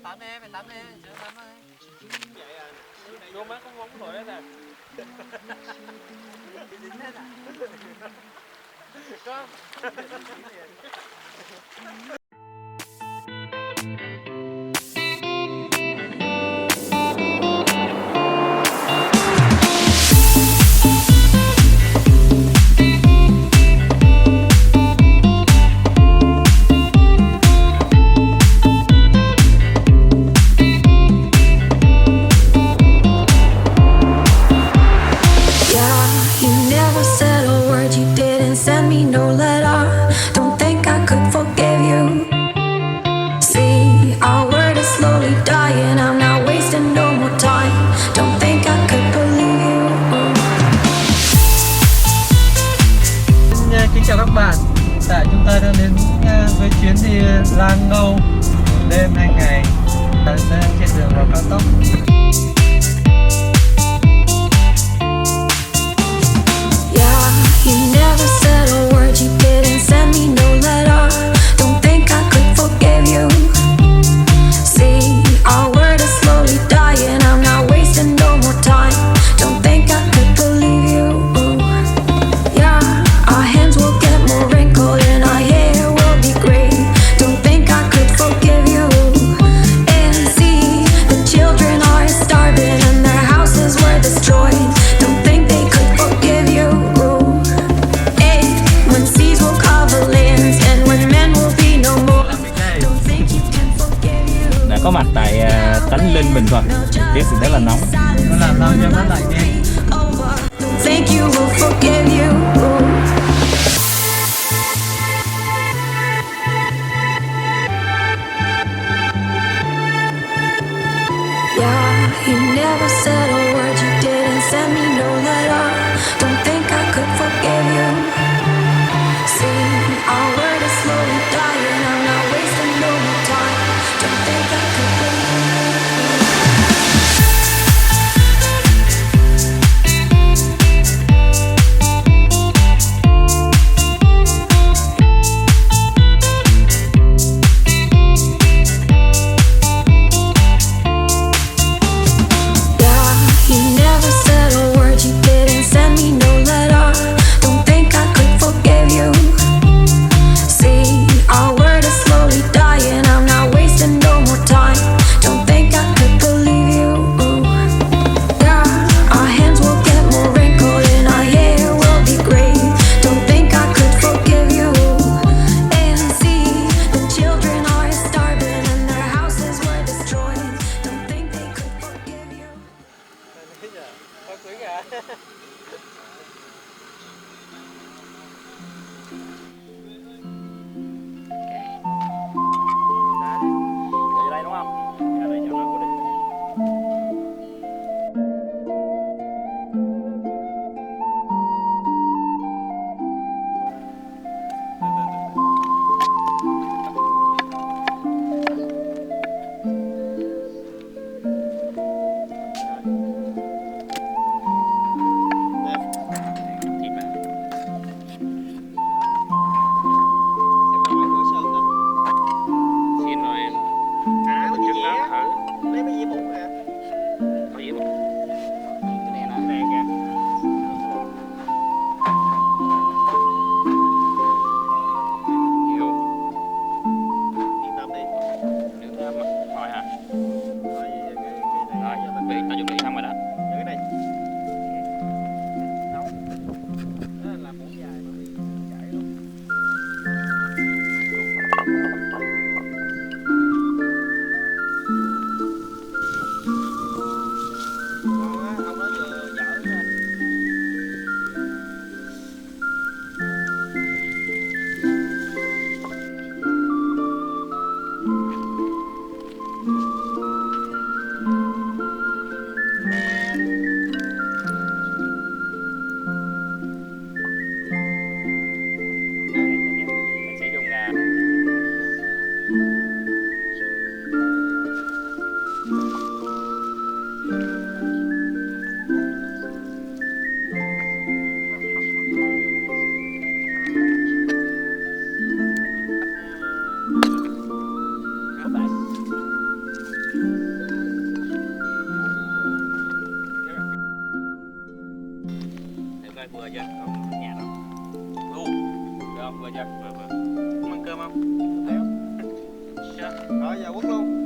tắm đi, phải tắm đi, chưa tắm đi. Vậy à, vô mắt không bóng thổi hết à. Bị dính hết à? Có. Chào các bạn, tại chúng ta đang đến với chuyến đi La Ngâu đêm 2 ngày đang trên đường vào cao tốc. Có mặt tại Tánh Linh, Bình Thuận. Biết sự rất là nóng. Nó làm lâu cho nó lạnh đi. chưa? Còn nhà đâu? Luôn. Được không? Vừa chưa? Vừa. Ăn cơm không? Rồi giờ quất luôn.